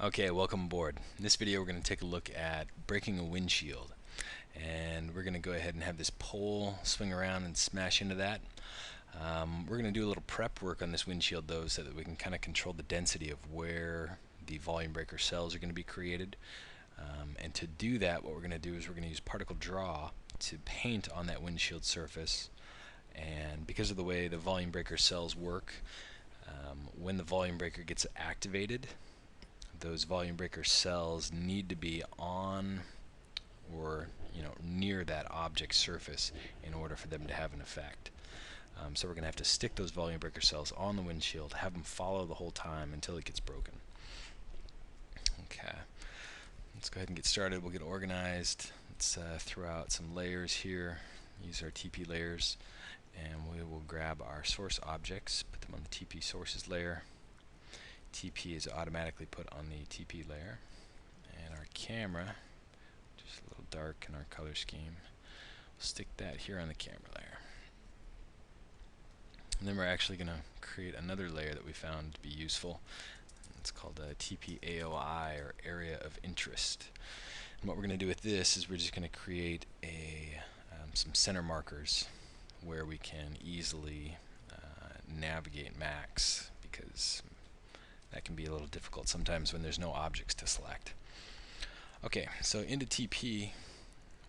Okay, welcome aboard. In this video we're going to take a look at breaking a windshield, and we're going to go ahead and have this pole swing around and smash into that. We're going to do a little prep work on this windshield though, so that we can kind of control the density of where the volume breaker cells are going to be created. And to do that, what we're going to do is we're going to use particle draw to paint on that windshield surface. And because of the way the volume breaker cells work, when the volume breaker gets activated, those volume breaker cells need to be on or near that object surface in order for them to have an effect. So we're going to have to stick those volume breaker cells on the windshield, have them follow the whole time until it gets broken. Okay, let's go ahead and get started. We'll get organized. Let's throw out some layers here, use our TP layers, and we will grab our source objects, put them on the TP sources layer. TP is automatically put on the TP layer, and our camera, just a little dark in our color scheme, we'll stick that here on the camera layer. And then we're actually going to create another layer that we found to be useful. It's called a TP4, or area of interest. And what we're going to do with this is we're just going to create some center markers where we can easily navigate max, because that can be a little difficult sometimes when there's no objects to select. Okay, so into TP,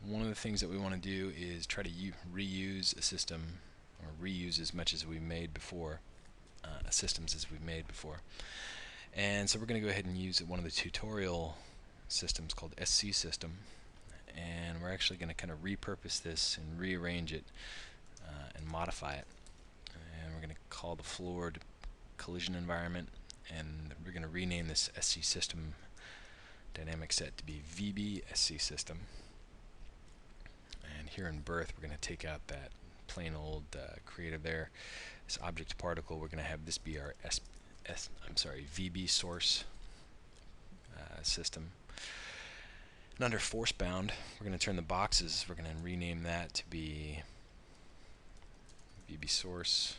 one of the things that we want to do is try to reuse a system, or reuse as much as we made before, systems as we've made before. And so we're going to go ahead and use one of the tutorial systems called SC system, and we're actually going to kind of repurpose this and rearrange it and modify it. And we're going to call the floored collision environment, and we're going to rename this SC system dynamic set to be VB SC system. And here in birth, we're going to take out that plain old creator there. This object particle, we're going to have this be our VB source system. And under force bound, we're going to turn the boxes, we're going to rename that to be VB source,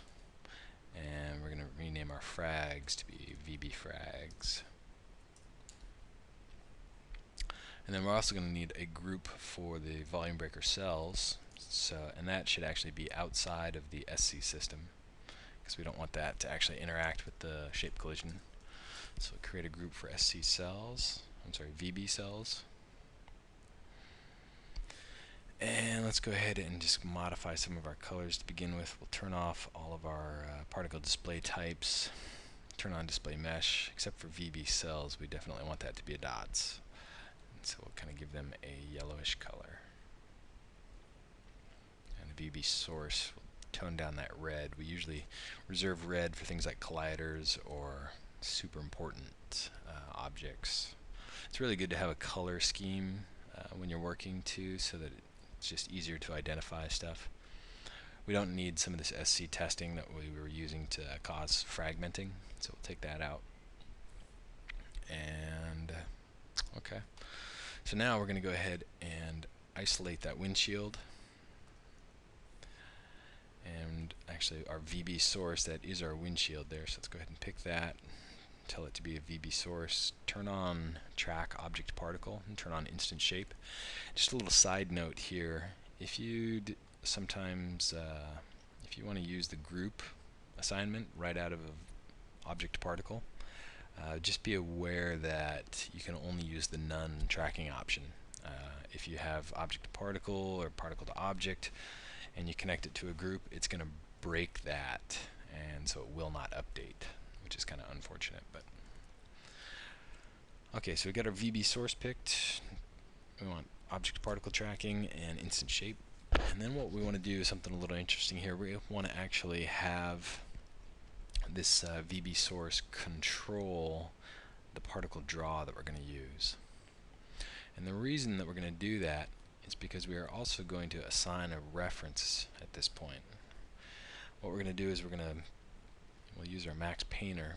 and we're going to rename our frags to be VB frags. And then we're also going to need a group for the volume breaker cells, and that should actually be outside of the SC system, because we don't want that to actually interact with the shape collision. So we'll create a group for SC cells, VB cells. And let's go ahead and just modify some of our colors to begin with. We'll turn off all of our particle display types, turn on display mesh, except for VB cells. We definitely want that to be a dots. And so we'll kind of give them a yellowish color. And the VB source, we'll tone down that red. We usually reserve red for things like colliders or super important objects. It's really good to have a color scheme when you're working too, so that it's just easier to identify stuff. We don't need some of this SC testing that we were using to cause fragmenting, so we'll take that out. And okay, so now we're going to go ahead and isolate that windshield. And actually our VB source, that is our windshield there, so let's go ahead and pick that, tell it to be a VB source, turn on track object particle, and turn on instant shape. Just a little side note here, if you sometimes if you want to use the group assignment right out of an object particle, just be aware that you can only use the none tracking option. If you have object to particle or particle to object and you connect it to a group, it's going to break that, and so it will not update, which is kind of unfortunate. But okay, so we got our VB source picked. We want object to particle tracking and instant shape. And then what we want to do is something a little interesting here. We want to actually have this VB source control the particle draw that we're going to use. And the reason that we're going to do that is because we are also going to assign a reference at this point. What we're going to do is we'll use our max painter.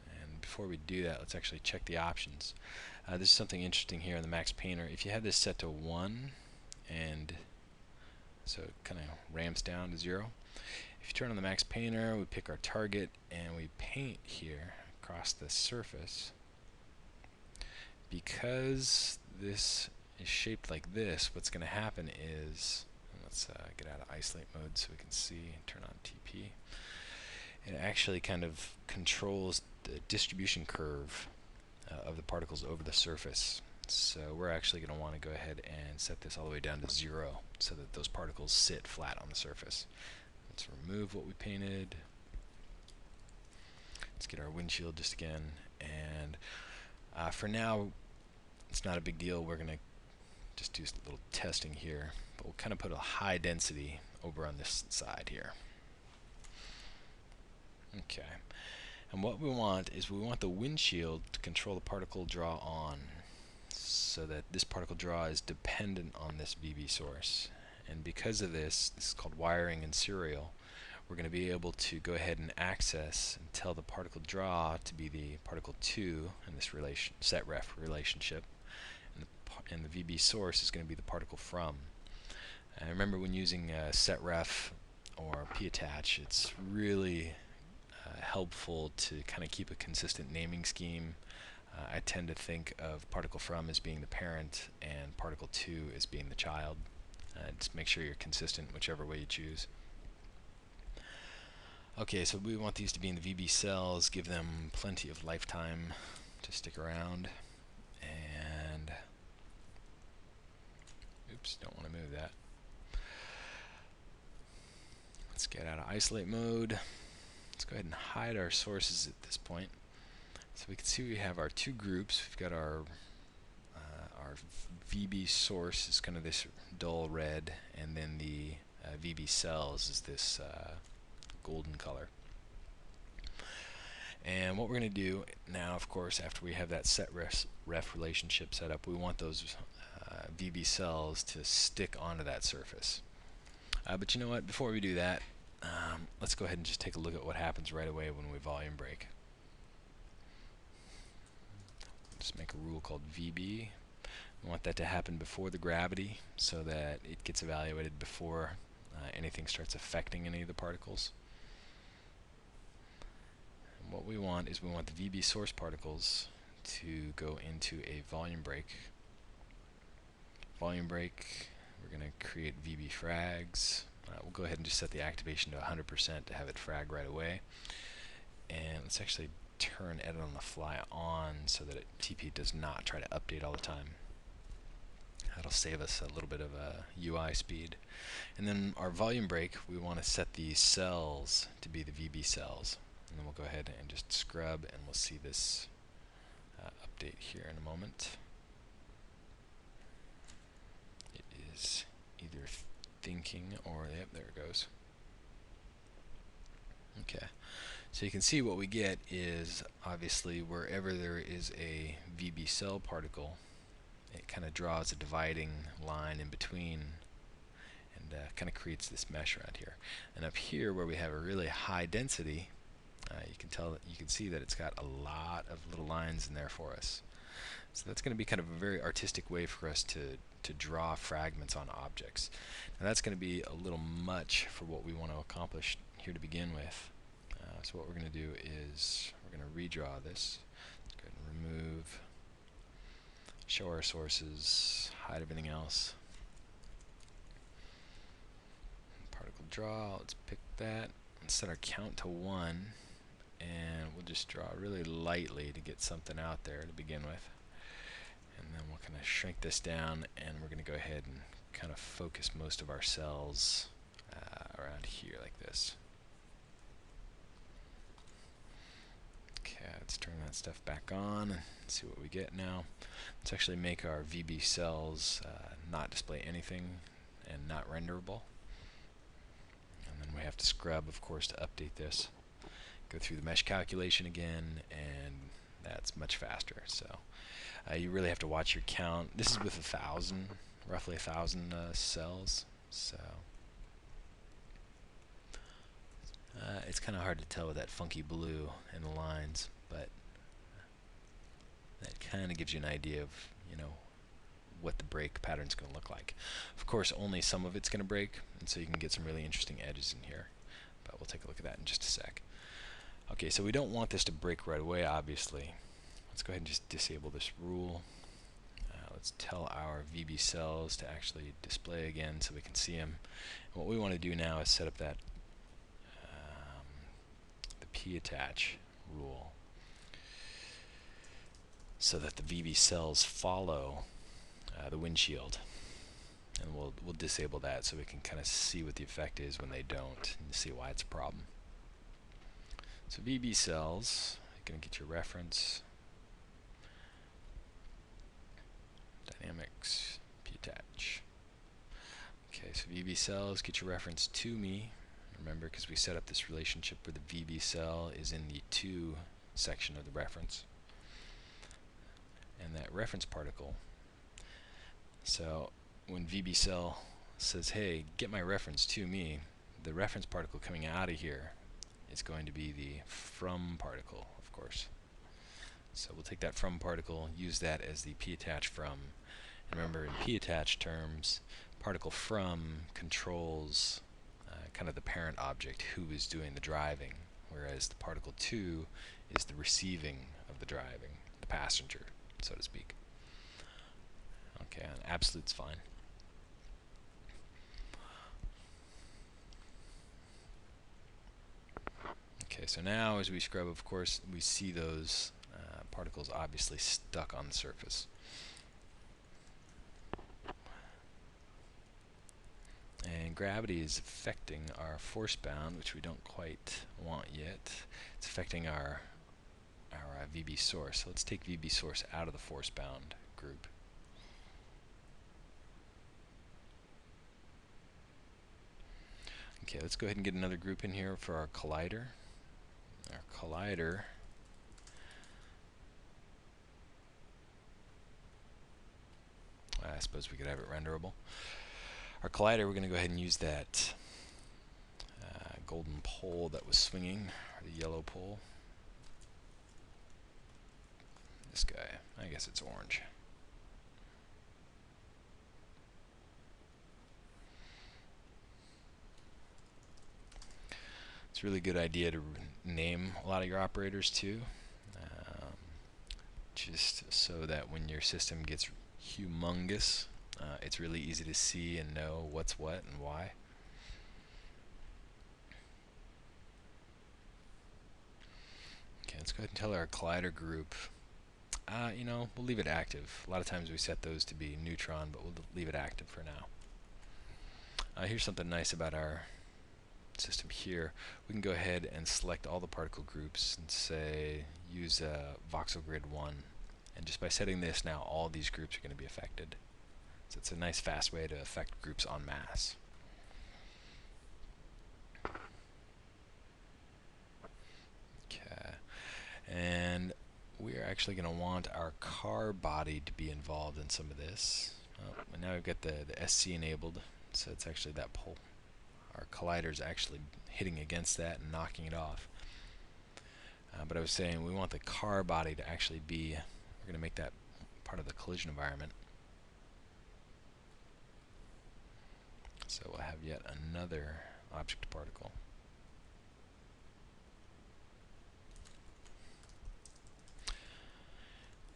And before we do that, let's actually check the options. This is something interesting here in the max painter. If you have this set to 1, and so it kind of ramps down to 0. If you turn on the max painter, we pick our target and we paint here across the surface. because this is shaped like this, what's going to happen is, let's get out of isolate mode so we can see, turn on TP. It actually kind of controls the distribution curve of the particles over the surface. So we're actually going to want to go ahead and set this all the way down to 0 so that those particles sit flat on the surface. Let's remove what we painted. Let's get our windshield just again, and for now it's not a big deal. We're going to just do a little testing here, but we'll kind of put a high density over on this side here. Okay, and what we want is we want the windshield to control the particle draw on, so that this particle draw is dependent on this VB source. And because of this is called wiring in serial, we're going to be able to go ahead and access and tell the particle draw to be the particle 2 in this set ref relationship, and the VB source is going to be the particle from. And remember, when using set ref or Pattach, it's really helpful to kind of keep a consistent naming scheme. I tend to think of particle from as being the parent and particle 2 as being the child. Just make sure you're consistent whichever way you choose. Okay, so we want these to be in the VB cells, give them plenty of lifetime to stick around, and oops, don't want to move that. Let's get out of isolate mode. Let's go ahead and hide our sources at this point. So we can see we have our two groups. We've got our VB source is kind of this dull red, and then the VB cells is this golden color. And what we're going to do now, of course, after we have that set ref relationship set up, we want those VB cells to stick onto that surface. But you know what, before we do that, let's go ahead and just take a look at what happens right away when we volume break. Just make a rule called VB. We want that to happen before the gravity so that it gets evaluated before anything starts affecting any of the particles. And what we want is we want the VB source particles to go into a volume break. Volume break, we're going to create VB frags. We'll go ahead and just set the activation to 100% to have it frag right away. And let's actually turn edit on the fly on so that TP does not try to update all the time. That'll save us a little bit of UI speed. And then our volume break, we want to set the cells to be the VB cells. And then we'll go ahead and just scrub, and we'll see this update here in a moment. It is either thinking or, yep, there it goes. Okay, so you can see what we get is obviously wherever there is a VB cell particle, it kind of draws a dividing line in between and kind of creates this mesh around here. And up here where we have a really high density, you can see that it's got a lot of little lines in there for us. So that's going to be kind of a very artistic way for us to draw fragments on objects. Now that's going to be a little much for what we want to accomplish here to begin with. So what we're going to do is we're going to redraw this. Let's go ahead and remove, show our sources, hide everything else. Particle draw, let's pick that and set our count to 1, and we'll just draw really lightly to get something out there to begin with. And then we'll kind of shrink this down, and we're going to go ahead and kind of focus most of our cells around here like this. Okay, let's turn that stuff back on and see what we get now. Let's actually make our VB cells not display anything and not renderable. And then we have to scrub, of course, to update this. Go through the mesh calculation again, and that's much faster. So you really have to watch your count. This is with 1,000, roughly 1,000 cells. So it's kind of hard to tell with that funky blue in the lines, but that kind of gives you an idea of, you know, what the break pattern is going to look like. Of course, only some of it's going to break, and so you can get some really interesting edges in here. But we'll take a look at that in just a sec. Okay, so we don't want this to break right away, obviously. Let's go ahead and just disable this rule. let's tell our VB cells to actually display again so we can see them. And what we want to do now is set up that the Pattach rule so that the VB cells follow the windshield. And we'll disable that so we can kind of see what the effect is when they don't and see why it's a problem. So VB cells, you're going to get your reference, dynamics, Pattach. Okay, so VB cells, get your reference to me. Remember, because we set up this relationship where the VB cell is in the to section of the reference. And that reference particle, so when VB cell says, hey, get my reference to me, the reference particle coming out of here is going to be the from particle, of course. So we'll take that from particle, use that as the Pattach from. And remember, in Pattach terms, particle from controls kind of the parent object who is doing the driving, whereas the particle to is the receiving of the driving, the passenger, so to speak. Okay, and absolute's fine. Okay, so now as we scrub, of course, we see those particles obviously stuck on the surface. And gravity is affecting our force bound, which we don't quite want yet. It's affecting our VB source. So let's take VB source out of the force bound group. Okay, let's go ahead and get another group in here for our collider. Our collider I suppose we could have it renderable. Our collider, we're going to go ahead and use that golden pole that was swinging, or the yellow pole. This guy, I guess it's orange. It's a really good idea to name a lot of your operators too, just so that when your system gets humongous, it's really easy to see and know what's what and why. Okay, let's go ahead and tell our collider group, you know, we'll leave it active. A lot of times we set those to be neutron, but we'll leave it active for now. Here's something nice about our system here. We can go ahead and select all the particle groups and say use voxel grid 1, and just by setting this now all these groups are going to be affected. So it's a nice fast way to affect groups en masse. Okay, and we're actually going to want our car body to be involved in some of this. And now we've got the SC enabled, so it's actually that pole. Our collider is actually hitting against that and knocking it off. But I was saying we want the car body to actually be, we're going to make that part of the collision environment. So we'll have yet another object particle.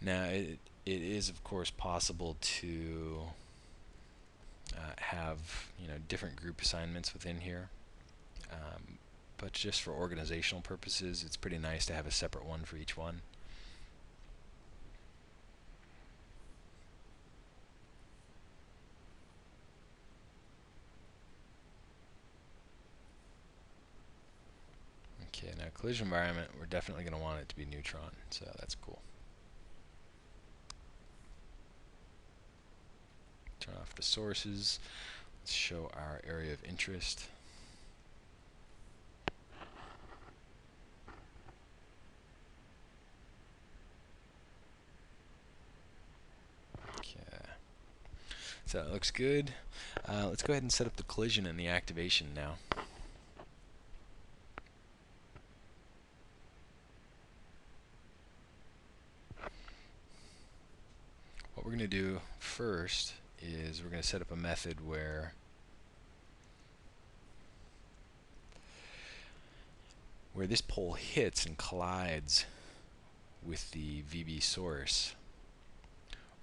Now it is of course possible to have different group assignments within here, but just for organizational purposes it's pretty nice to have a separate one for each one. Okay, now collision environment, we're definitely going to want it to be neutron, so that's cool. Turn off the sources. Let's show our area of interest. Okay, so that looks good. Let's go ahead and set up the collision and the activation now. What we're going to do first is we're going to set up a method where this pole hits and collides with the VB source,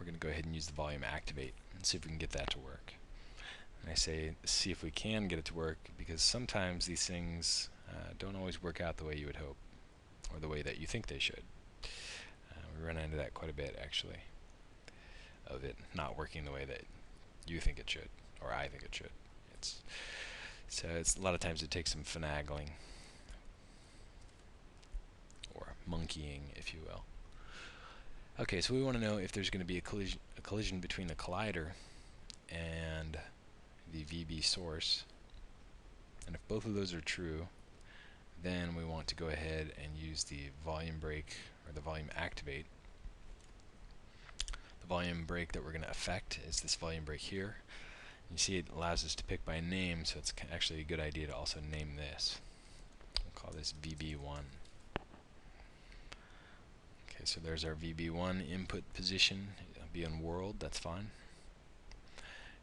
we're going to go ahead and use the volume activate and see if we can get that to work. And I say see if we can get it to work because sometimes these things don't always work out the way you would hope or the way that you think they should. We run into that quite a bit actually, of it not working the way that you think it should or I think it should. So it's a lot of times it takes some finagling or monkeying, if you will. Okay, so we want to know if there's going to be a collision between the collider and the VB source. And if both of those are true, then we want to go ahead and use the volume break or the volume activate. The volume break that we're going to affect is this volume break here. You see it allows us to pick by name, so it's actually a good idea to also name this. We'll call this VB1. Okay, so there's our VB1 input position. It'll be in world, that's fine.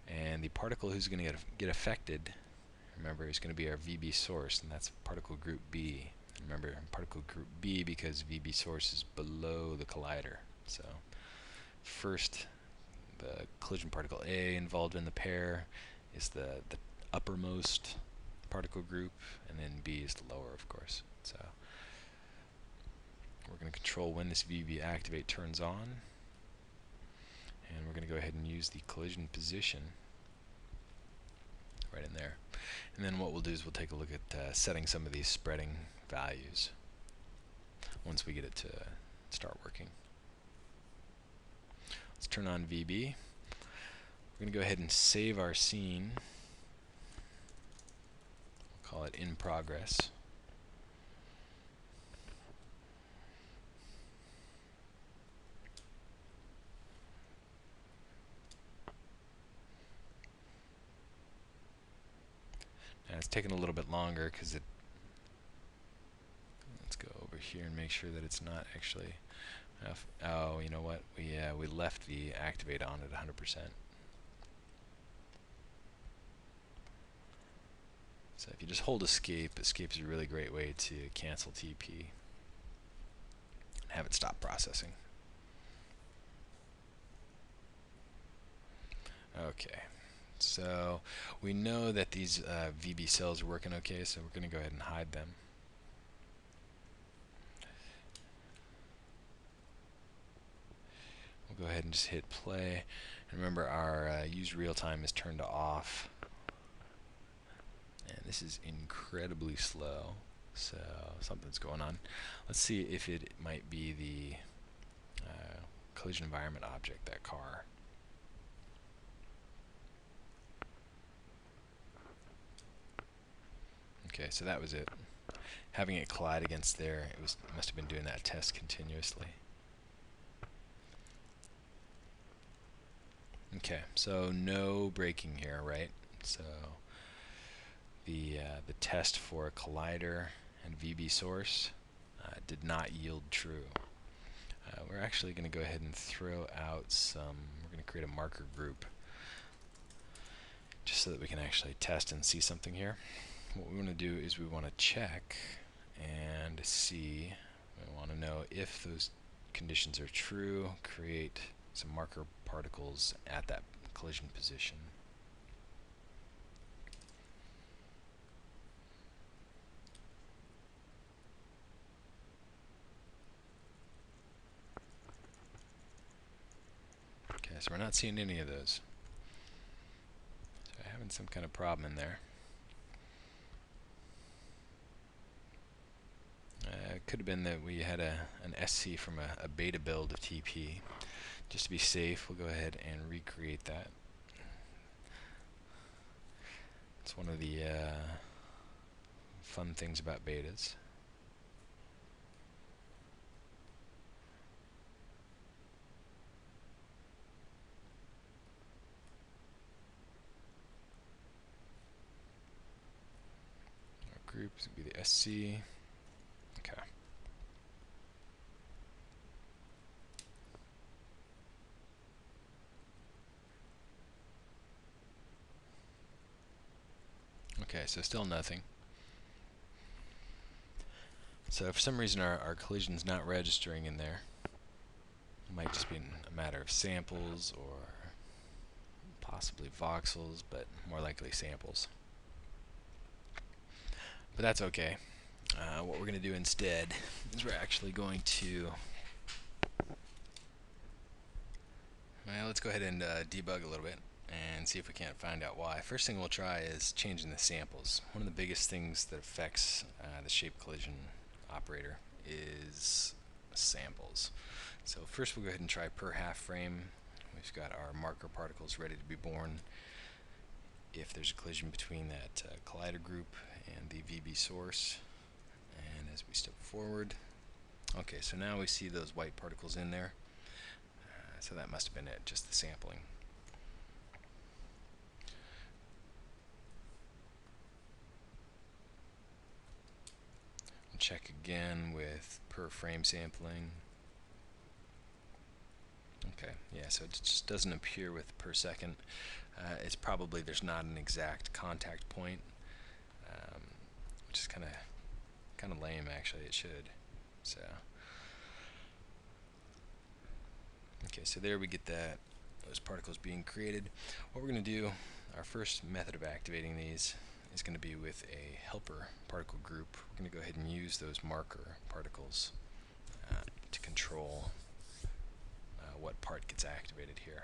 And the particle who's going to get affected, remember, is going to be our VB source, and that's particle group B. Remember, particle group B because VB source is below the collider. So first, the collision particle A involved in the pair is the uppermost particle group, and then B is the lower, of course. So we're going to control when this VB activate turns on, and we're going to go ahead and use the collision position right in there. And then what we'll do is we'll take a look at setting some of these spreading values once we get it to start working. Let's turn on VB. We're going to go ahead and save our scene. We'll call it in progress. Now it's taking a little bit longer because it. Let's go over here and make sure that it's not actually. Oh, you know what? We left the activate on at 100%. So if you just hold escape, escape is a really great way to cancel TP and have it stop processing. Okay, so we know that these VB cells are working okay, so we're going to go ahead and hide them. We'll go ahead and just hit play. And remember, our use real time is turned off. And this is incredibly slow, so something's going on. Let's see if it might be the collision environment object, that car. Okay, so that was it. Having it collide against there, it must have been doing that test continuously. Okay, so no braking here, right? So the test for a collider and VB source did not yield true. We're actually going to go ahead and throw out some. We're going to create a marker group just so that we can actually test and see something here. What we want to do is we want to check and see. We want to know if those conditions are true. Create some marker particles at that collision position. Okay, so we're not seeing any of those. So we're having some kind of problem in there. It could have been that we had an SC from a beta build of TP. Just to be safe, we'll go ahead and recreate that. It's one of the fun things about betas. Our group is going to be the SC. Okay. Okay, so still nothing. So for some reason our collision's not registering in there. It might just be a matter of samples or possibly voxels, but more likely samples. But that's okay. What we're going to do instead is we're actually going to, well, let's go ahead and debug a little bit and see if we can't find out why. First thing we'll try is changing the samples. One of the biggest things that affects the shape collision operator is samples. So first we'll go ahead and try per half frame. We've got our marker particles ready to be born if there's a collision between that collider group and the VB source. And as we step forward, okay, so now we see those white particles in there. So that must have been it, just the sampling. We'll check again with per frame sampling. Okay, yeah, so it just doesn't appear with per second. It's probably there's not an exact contact point, which is kind of lame actually. It should. So okay, so there we get those particles being created. What we're going to do, our first method of activating these is going to be with a helper particle group. We're going to go ahead and use those marker particles to control what part gets activated here.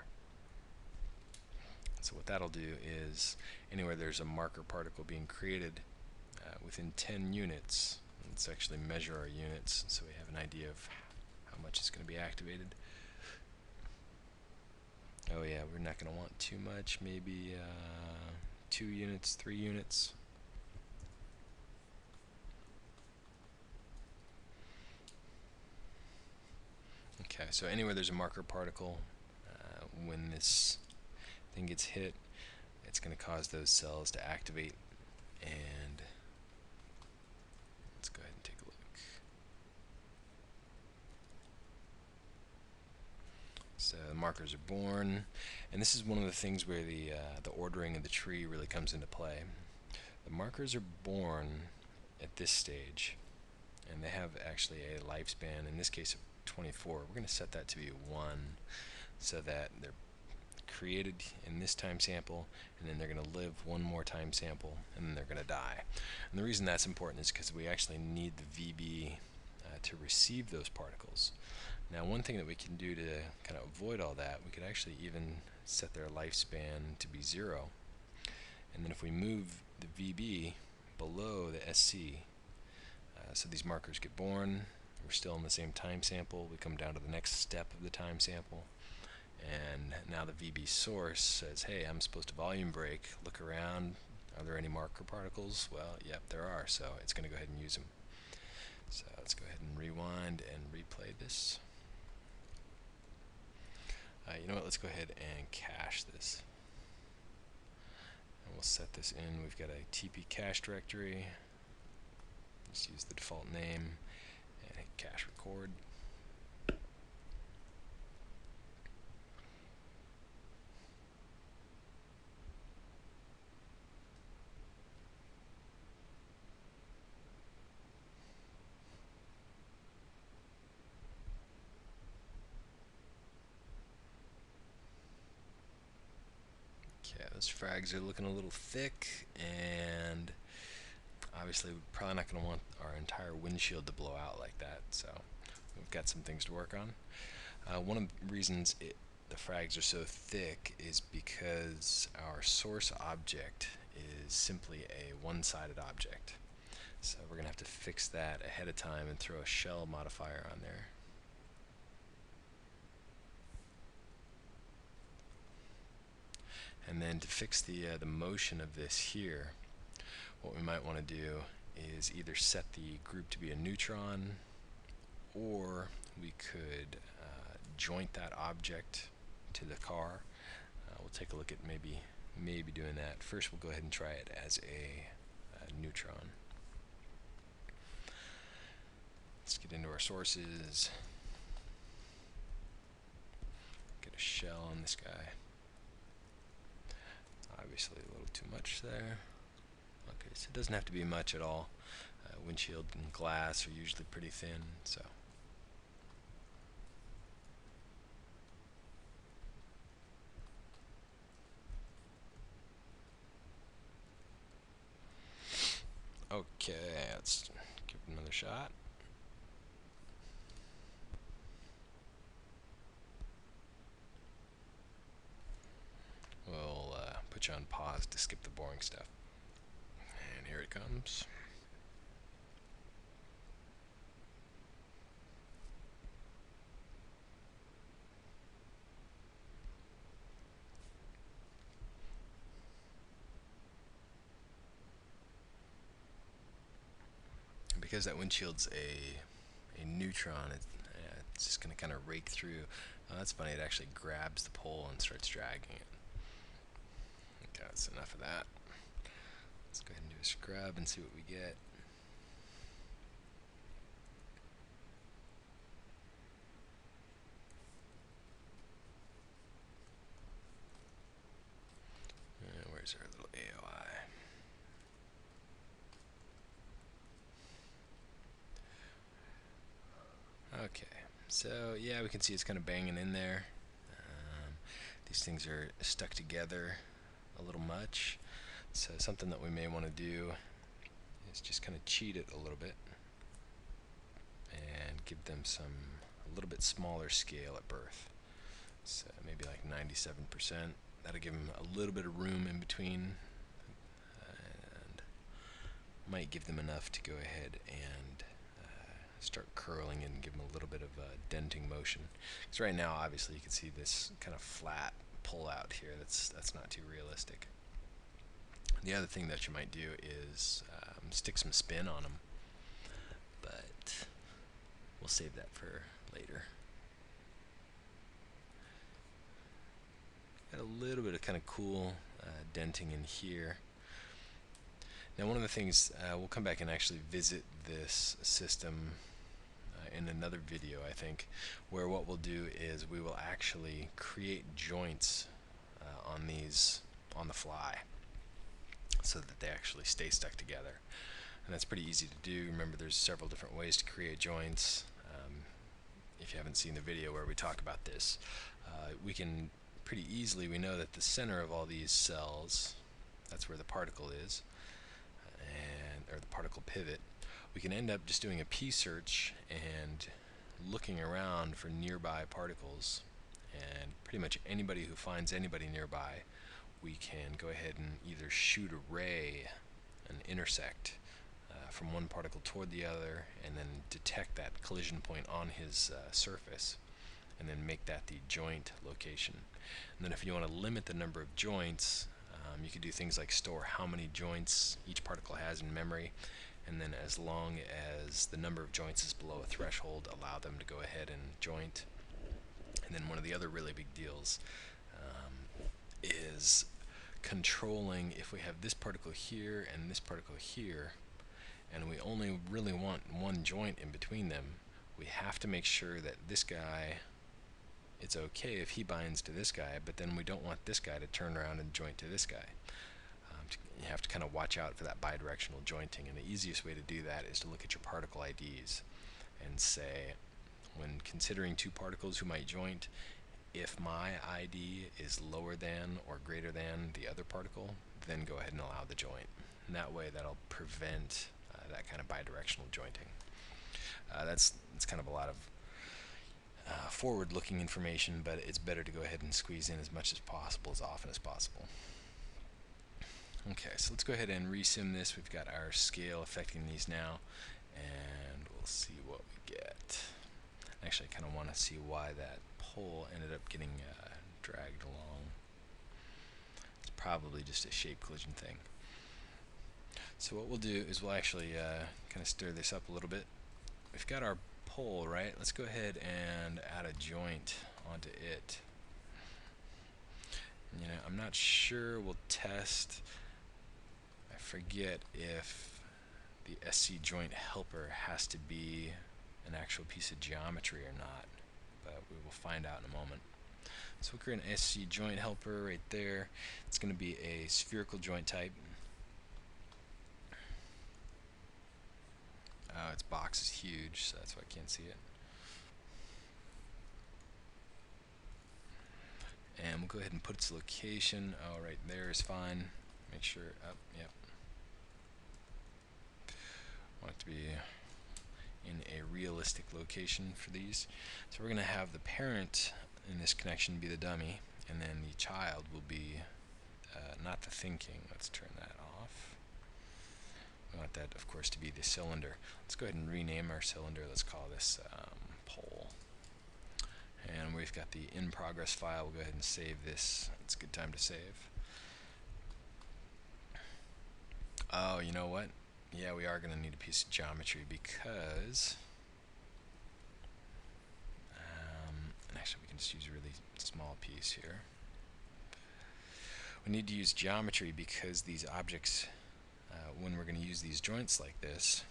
So what that'll do is anywhere there's a marker particle being created within 10 units, let's actually measure our units so we have an idea of how much is going to be activated. Oh yeah, we're not going to want too much, maybe 2 units, 3 units. Okay, so anywhere there's a marker particle, when this thing gets hit, it's going to cause those cells to activate. And let's go ahead and take a look. So the markers are born, and this is one of the things where the ordering of the tree really comes into play. The markers are born at this stage, and they have actually a lifespan, in this case of 24. We're going to set that to be 1 so that they're created in this time sample, and then they're going to live one more time sample, and then they're going to die. And the reason that's important is because we actually need the VB to receive those particles. Now one thing that we can do to kind of avoid all that, we could actually even set their lifespan to be 0, and then if we move the VB below the SC, so these markers get born, we're still in the same time sample, we come down to the next step of the time sample, and now the VB source says, hey, I'm supposed to volume break, look around, are there any marker particles? Well, yep, there are, so it's going to go ahead and use them. So let's go ahead and rewind and replay this. You know what, let's go ahead and cache this. And we'll set this in, we've got a TP cache directory. Just use the default name and hit cache record. Okay, those frags are looking a little thick, and obviously we're probably not going to want our entire windshield to blow out like that, so we've got some things to work on. One of the reasons the frags are so thick is because our source object is simply a one-sided object. So we're going to have to fix that ahead of time and throw a shell modifier on there. And then to fix the motion of this here, what we might want to do is either set the group to be a neutron, or we could joint that object to the car. We'll take a look at maybe doing that. First we'll go ahead and try it as a neutron. Let's get into our sources, get a shell on this guy. Obviously a little too much there. Okay, so it doesn't have to be much at all. Windshield and glass are usually pretty thin, so. let's give it another shot. We'll put you on pause to skip the boring stuff. And here it comes. Because that windshield's a neutron, it's just going to kind of rake through. That's funny, it actually grabs the pole and starts dragging it. Okay, that's enough of that. Let's go ahead and do a scrub and see what we get. Where's our little AOI? Okay, so yeah, we can see it's kind of banging in there. These things are stuck together a little much, so something that we may want to do is just kind of cheat it a little bit and give them a little bit smaller scale at birth. So maybe like 97%. That'll give them a little bit of room in between, and might give them enough to go ahead and start curling and give them a little bit of denting motion. Because right now, obviously, you can see this kind of flat pull out here. That's not too realistic. The other thing that you might do is stick some spin on them, but we'll save that for later. Got a little bit of kind of cool denting in here. Now, one of the things, we'll come back and actually visit this system in another video, I think, where what we'll do is we will actually create joints on these on the fly so that they actually stay stuck together. And that's pretty easy to do. Remember, there's several different ways to create joints. If you haven't seen the video where we talk about this, we can pretty easily, we know that the center of all these cells, that's where the particle is, or the particle pivot. We can end up just doing a p-search and looking around for nearby particles, and pretty much anybody who finds anybody nearby, we can go ahead and either shoot a ray, an intersect, from one particle toward the other, and then detect that collision point on his surface, and then make that the joint location. And then if you want to limit the number of joints, you could do things like store how many joints each particle has in memory, and then as long as the number of joints is below a threshold, allow them to go ahead and joint. And then one of the other really big deals is controlling, if we have this particle here and this particle here, and we only really want one joint in between them, we have to make sure that this guy, it's okay if he binds to this guy, but then we don't want this guy to turn around and joint to this guy. You have to kind of watch out for that bidirectional jointing, and the easiest way to do that is to look at your particle IDs and say, when considering two particles who might joint, if my ID is lower than or greater than the other particle, then go ahead and allow the joint. And that way that'll prevent that kind of bidirectional jointing. That's kind of a lot of forward-looking information, but it's better to go ahead and squeeze in as much as possible, as often as possible. Okay, so let's go ahead and resim this. We've got our scale affecting these now, and we'll see what we get. Actually, I kind of want to see why that pole ended up getting dragged along. It's probably just a shape collision thing. So what we'll do is we'll actually kind of stir this up a little bit. We've got our pole, right? Let's go ahead and add a joint onto it. You know, I'm not sure. We'll test. I forget if the SC joint helper has to be an actual piece of geometry or not, but we will find out in a moment. So we'll create an SC joint helper right there. It's going to be a spherical joint type. Oh, its box is huge, so that's why I can't see it. And we'll go ahead and put its location. Oh, right there is fine. Make sure, yep. want it to be in a realistic location for these. So we're going to have the parent in this connection be the dummy, and then the child will be not the thinking. Let's turn that off. We want that, of course, to be the cylinder. Let's go ahead and rename our cylinder. Let's call this pole. And we've got the in progress file. We'll go ahead and save this. It's a good time to save. Oh, you know what? Yeah, we are going to need a piece of geometry because actually we can just use a really small piece here. We need to use geometry because these objects, when we're going to use these joints like this,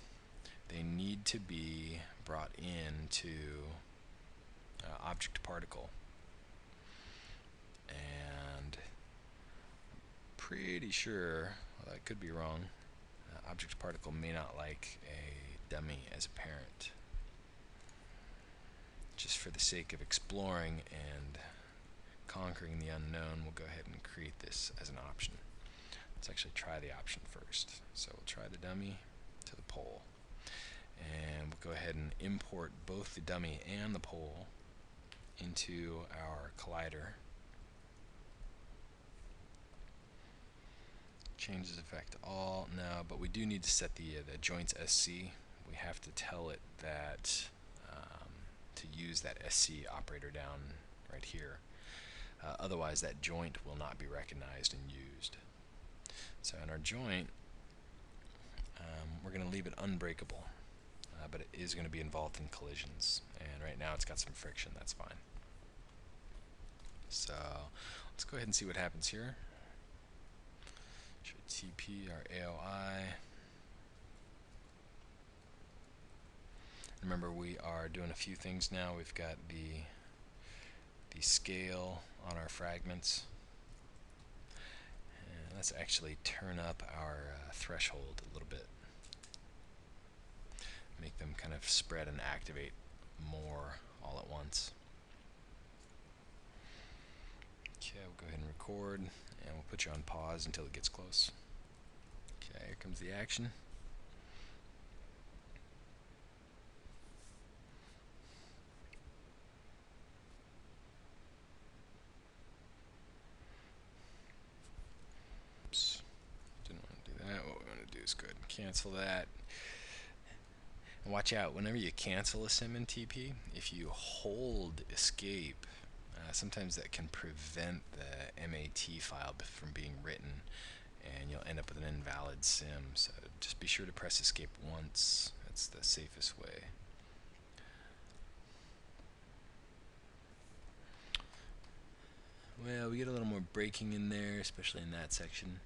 they need to be brought into object to particle. And pretty sure, well, I could be wrong, object to particle may not like a dummy as a parent. Just for the sake of exploring and conquering the unknown, we'll go ahead and create this as an option. Let's actually try the option first. So we'll try the dummy to the pole. And we'll go ahead and import both the dummy and the pole into our collider. Changes effect all. No, but we do need to set the joints SC. We have to tell it that to use that SC operator down right here. Otherwise that joint will not be recognized and used. So in our joint, we're going to leave it unbreakable, but it is going to be involved in collisions, and right now it's got some friction. That's fine. So let's go ahead and see what happens here. Should TP our AOI. Remember, we are doing a few things now. We've got the scale on our fragments. And let's actually turn up our threshold a little bit. Make them kind of spread and activate more all at once. Okay, we'll go ahead and record, and we'll put you on pause until it gets close. Okay, here comes the action. Oops, didn't want to do that. What we want to do is go ahead and cancel that. And watch out, whenever you cancel a sim in TP, if you hold escape, sometimes that can prevent the MAT file from being written, and you'll end up with an invalid sim. So just be sure to press escape once. That's the safest way. Well, we get a little more braking in there, especially in that section.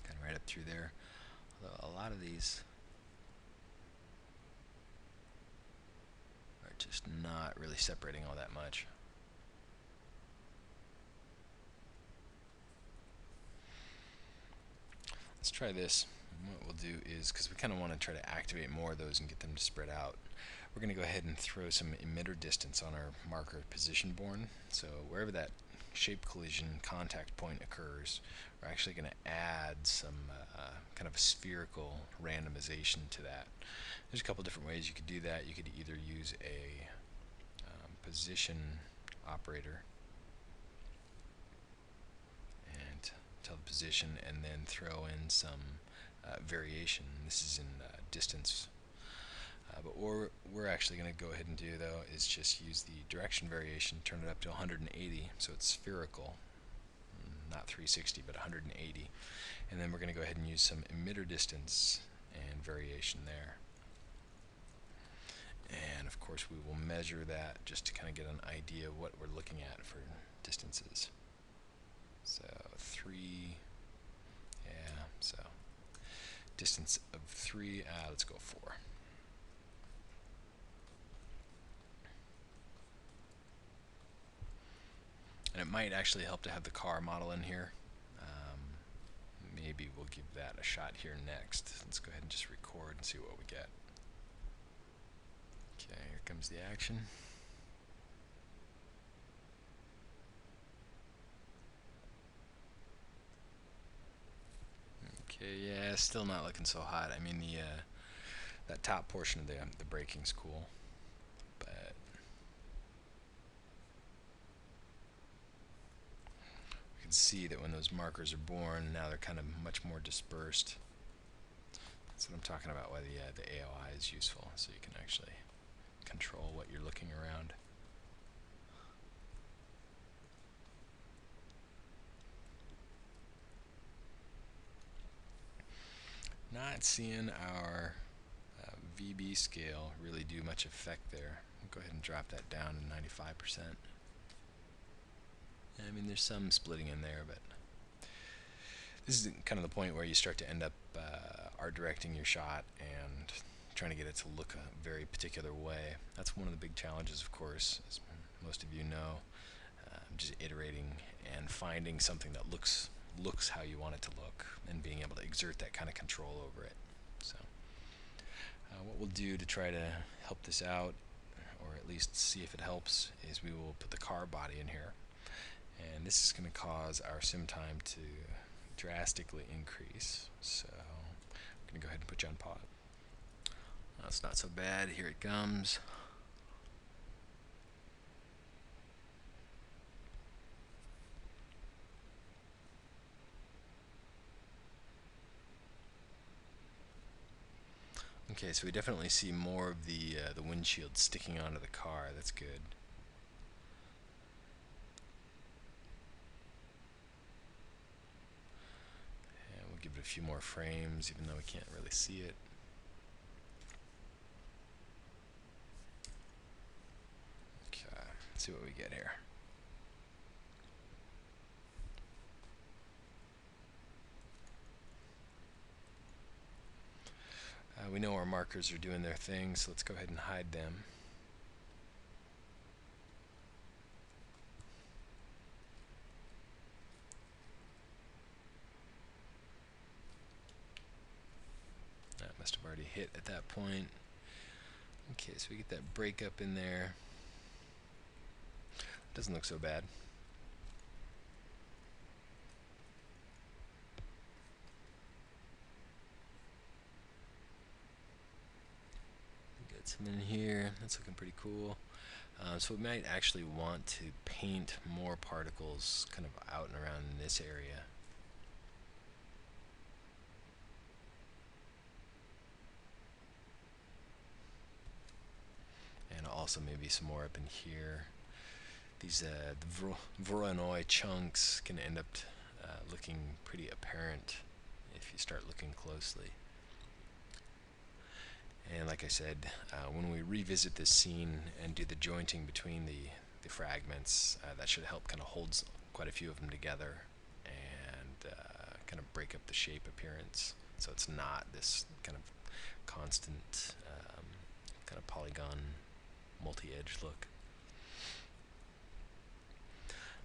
Kind of right up through there. Although a lot of these are just not really separating all that much. Let's try this. And what we'll do is, because we kind of want to try to activate more of those and get them to spread out, we're going to go ahead and throw some emitter distance on our marker position born. So wherever that shape collision contact point occurs, we're actually going to add some kind of a spherical randomization to that. There's a couple different ways you could do that. You could either use a position operator and tell the position, and then throw in some variation. This is in distance. But what we're actually going to go ahead and do, though, is just use the direction variation, turn it up to 180, so it's spherical, not 360, but 180. And then we're going to go ahead and use some emitter distance and variation there. And of course we will measure that just to kind of get an idea of what we're looking at for distances. So 3, yeah, so distance of 3, let's go 4. And it might actually help to have the car model in here. Maybe we'll give that a shot here next. Let's go ahead and just record and see what we get. Okay, here comes the action. Yeah, still not looking so hot. I mean, that top portion of the braking's cool, but you can see that when those markers are born, now they're kind of much more dispersed. That's what I'm talking about. Why the AOI is useful, so you can actually control what you're looking around. Not seeing our VB scale really do much effect there. I'll go ahead and drop that down to 95%. I mean, there's some splitting in there, but this is kind of the point where you start to end up art directing your shot and trying to get it to look a very particular way. That's one of the big challenges, of course, as most of you know. Just iterating and finding something that looks how you want it to look, and being able to exert that kind of control over it. So what we'll do to try to help this out, or at least see if it helps, is we will put the car body in here, and this is going to cause our sim time to drastically increase. So I'm going to go ahead and put you on pause. That's not so bad. Here it comes. Okay, so we definitely see more of the windshield sticking onto the car. That's good. And we'll give it a few more frames, even though we can't really see it. Okay, let's see what we get here. We know our markers are doing their thing, so let's go ahead and hide them. That must have already hit at that point. Okay, so we get that breakup in there. Doesn't look so bad. Get some in here. That's looking pretty cool. So we might actually want to paint more particles kind of out and around in this area. And also maybe some more up in here. These the Voronoi chunks can end up looking pretty apparent if you start looking closely. And like I said, when we revisit this scene and do the jointing between the fragments, that should help kind of hold quite a few of them together and kind of break up the shape appearance, so it's not this kind of constant kind of polygon multi-edge look.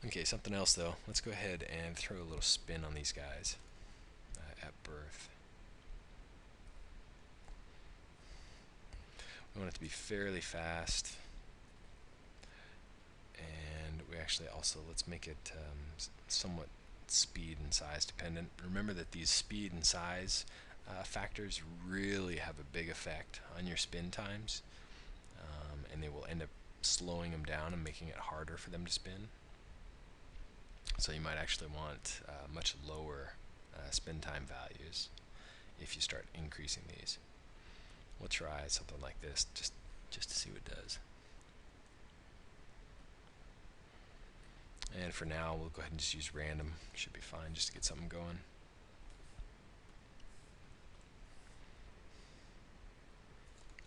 Okay, something else though. Let's go ahead and throw a little spin on these guys at birth. We want it to be fairly fast, and we actually also, let's make it somewhat speed and size dependent. Remember that these speed and size factors really have a big effect on your spin times, and they will end up slowing them down and making it harder for them to spin. So you might actually want much lower spin time values if you start increasing these. We'll try something like this just to see what it does. And for now, we'll go ahead and just use random. Should be fine just to get something going.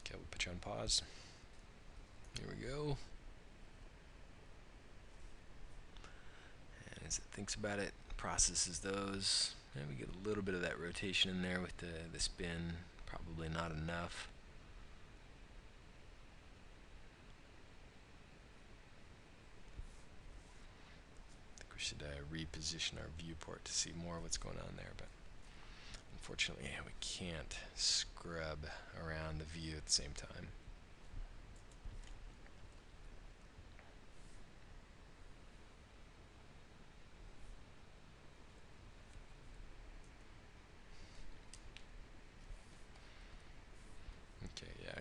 Okay, we'll put you on pause. Here we go. And as it thinks about it, processes those. And we get a little bit of that rotation in there with the spin. Probably not enough. I think we should reposition our viewport to see more of what's going on there, but unfortunately we can't scrub around the view at the same time.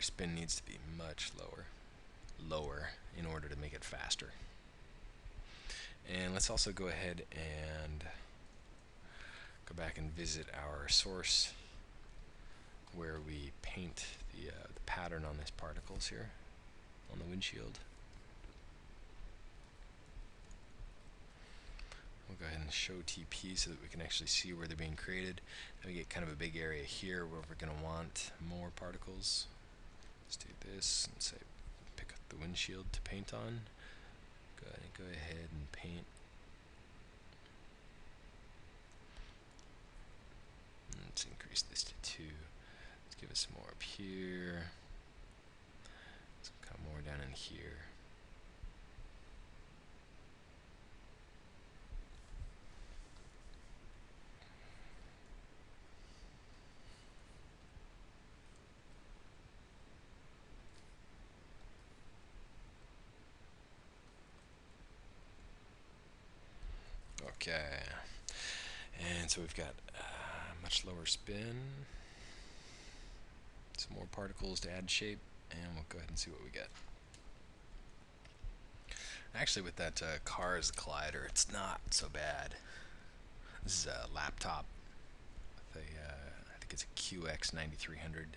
spin needs to be much lower in order to make it faster. And let's also go ahead and go back and visit our source where we paint the pattern on these particles here on the windshield. We'll go ahead and show TP so that we can actually see where they're being created. And we get kind of a big area here where we're going to want more particles. Let's do this and say pick up the windshield to paint on. Go ahead and paint. Let's increase this to 2. Let's give it some more up here. Some kind of more down in here. Okay, and so we've got much lower spin, some more particles to add shape, and we'll go ahead and see what we get. Actually, with that Cars collider, it's not so bad. This is a laptop with I think it's a QX9300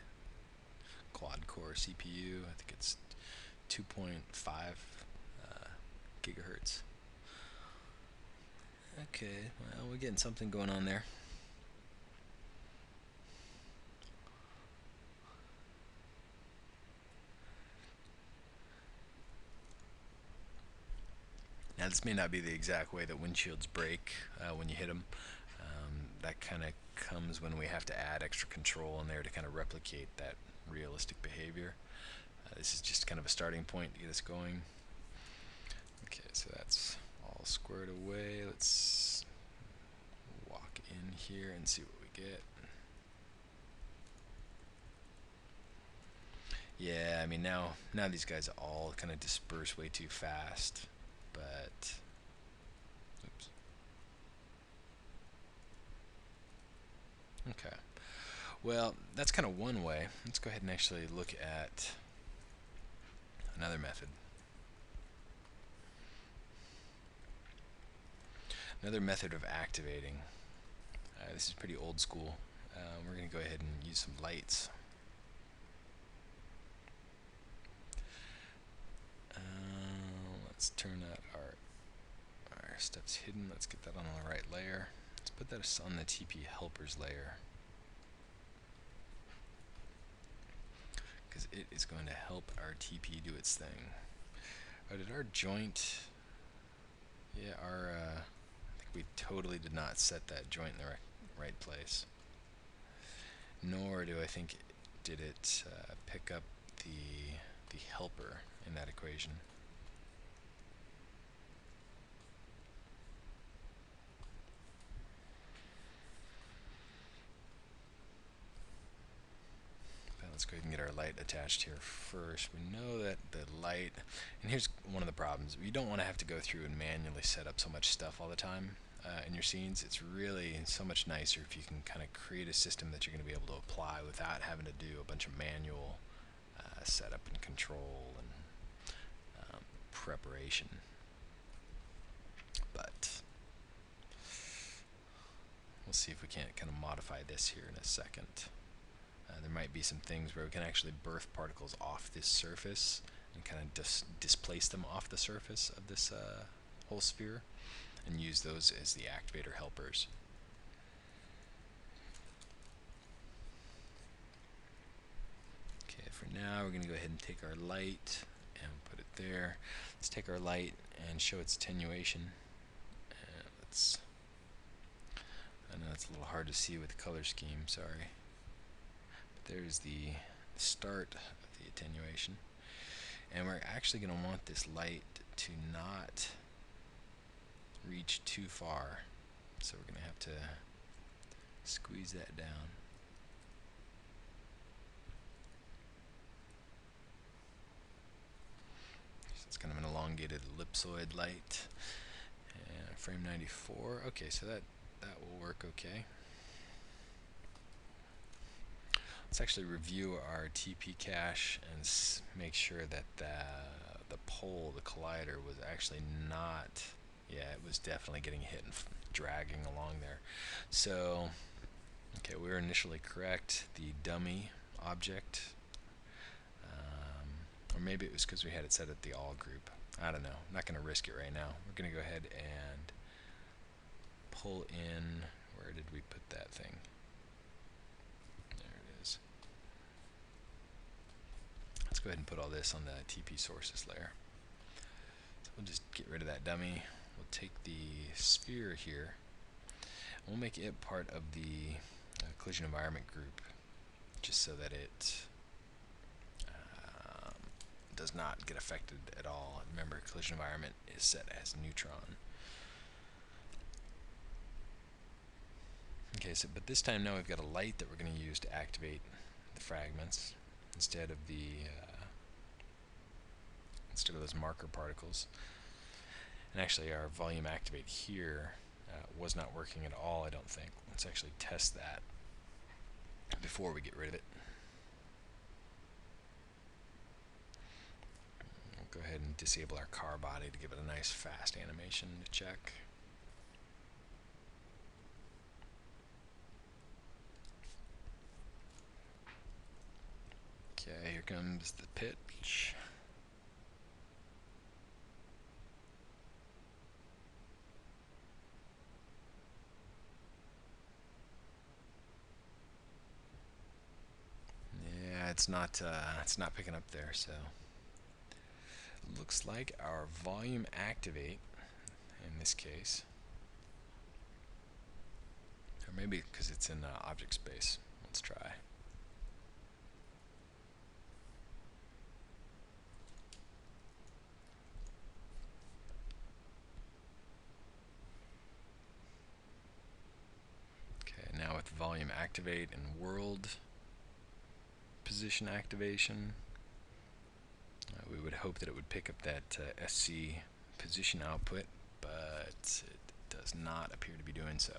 quad-core CPU. I think it's 2.5 gigahertz. Okay, well, we're getting something going on there. Now, this may not be the exact way that windshields break when you hit them. That kind of comes when we have to add extra control in there to kind of replicate that realistic behavior. This is just kind of a starting point to get us going. Okay, so that's all squared away. Let's walk in here and see what we get. Yeah, I mean now these guys all kind of disperse way too fast, but oops. Okay. Well, that's kind of one way. Let's go ahead and actually look at another method. Another method of activating. This is pretty old school. We're going to go ahead and use some lights. Let's turn out our stuff's hidden. Let's get that on the right layer. Let's put that on the TP helpers layer, because it is going to help our TP do its thing. Oh, did our joint? Yeah, I think we totally did not set that joint in the right place. Nor do I think did it pick up the helper in that equation. Let's go ahead and get our light attached here first. We know that the light, and here's one of the problems, you don't want to have to go through and manually set up so much stuff all the time in your scenes. It's really so much nicer if you can kind of create a system that you're going to be able to apply without having to do a bunch of manual setup and control and preparation. But we'll see if we can't kind of modify this here in a second. There might be some things where we can actually birth particles off this surface and kind of displace them off the surface of this whole sphere and use those as the activator helpers. Okay, for now we're going to go ahead and take our light and put it there. Let's take our light and show its attenuation. I know it's a little hard to see with the color scheme, sorry. There's the start of the attenuation, and we're actually going to want this light to not reach too far, so we're going to have to squeeze that down. So it's kind of an elongated ellipsoid light, and frame 94. Okay, so that will work okay. let's actually review our TP cache and make sure that the pole, the collider, was actually not, yeah, it was definitely getting hit and dragging along there. So, okay, we were initially correct. The dummy object, or maybe it was because we had it set at the all group. I don't know. I'm not going to risk it right now. We're going to go ahead and pull in, where did we put that thing? There it is. Let's go ahead and put all this on the TP sources layer. So we'll just get rid of that dummy. We'll take the sphere here. We'll make it part of the collision environment group, just so that it does not get affected at all. Remember, collision environment is set as neutron. Okay, so but this time now we've got a light that we're going to use to activate the fragments instead of those marker particles. And actually, our volume activate here was not working at all, I don't think. Let's actually test that before we get rid of it. We'll go ahead and disable our car body to give it a nice fast animation to check. Okay, here comes the pitch. Yeah, it's not picking up there, so looks like our volume activate in this case, or maybe because it's in object space. Let's try. Okay, now with volume activate and world position activation, we would hope that it would pick up that SC position output, but it does not appear to be doing so.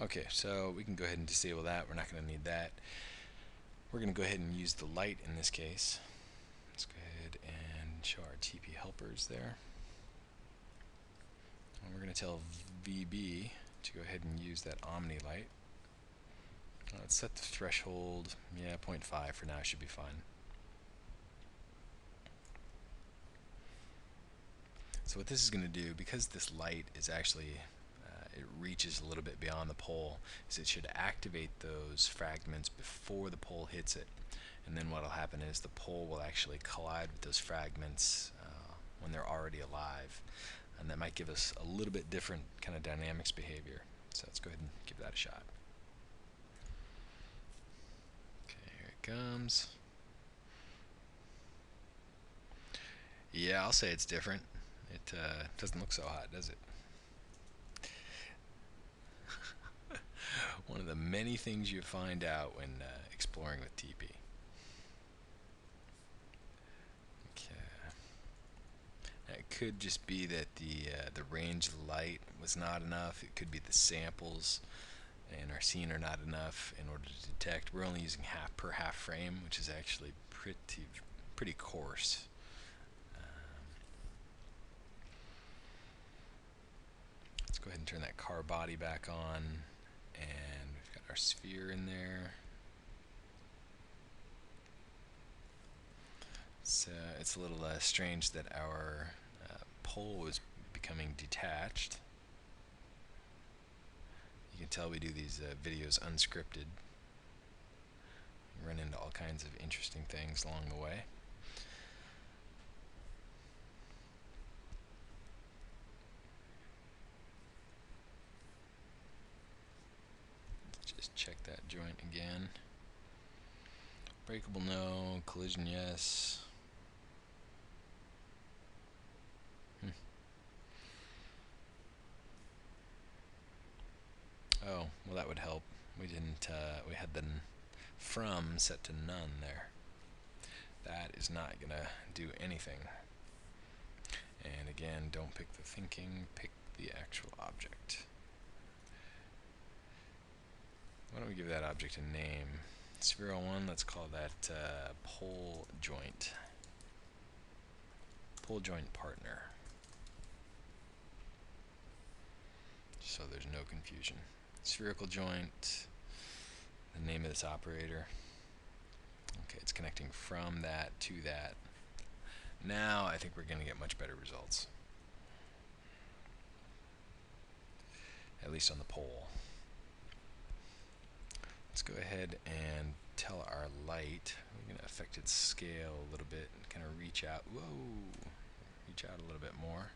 Okay, so we can go ahead and disable that. We're not going to need that. We're going to go ahead and use the light in this case. Let's go ahead and show our TP helpers there. And we're going to tell VB to go ahead and use that Omni light. Let's set the threshold, 0.5 for now, should be fine. So what this is going to do, because this light is actually, it reaches a little bit beyond the pole, is it should activate those fragments before the pole hits it. And then what will happen is the pole will actually collide with those fragments when they're already alive. And that might give us a little bit different kind of dynamics behavior. So let's go ahead and give that a shot. Okay, here it comes. Yeah, I'll say it's different. It doesn't look so hot, does it? One of the many things you find out when exploring with TP. It could just be that the range of the light was not enough. It could be the samples in our scene are not enough in order to detect. We're only using half frame, which is actually pretty coarse. Let's go ahead and turn that car body back on, and we've got our sphere in there. It's a little strange that our pole was becoming detached. You can tell we do these videos unscripted. We run into all kinds of interesting things along the way. Let's just check that joint again. Breakable no, collision yes. Oh, well that would help. We didn't, we had the from set to none there. That is not gonna do anything. And again, don't pick the thinking, pick the actual object. Why don't we give that object a name? Sphere 01, let's call that pole joint. Pole joint partner. So there's no confusion. Spherical joint, the name of this operator. Okay, it's connecting from that to that. Now I think we're going to get much better results. At least on the pole. Let's go ahead and tell our light, we're going to affect its scale a little bit and kind of reach out. Whoa! Reach out a little bit more.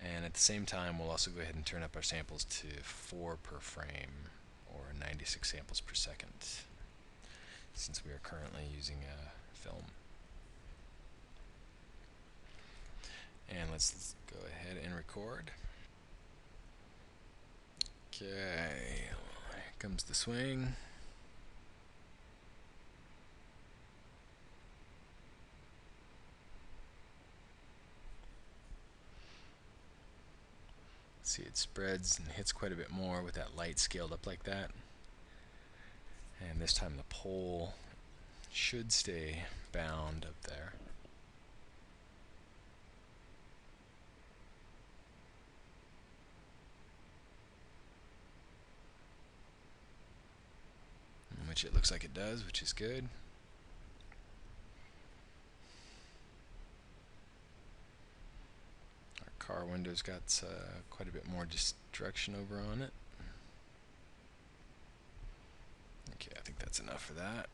And at the same time, we'll also go ahead and turn up our samples to 4 per frame, or 96 samples per second, since we are currently using a film. And let's go ahead and record. Okay, here comes the swing. See, it spreads and hits quite a bit more with that light scaled up like that. And this time the pole should stay bound up there. Which it looks like it does, which is good. Our car window's got quite a bit more destruction over on it. Okay, I think that's enough for that.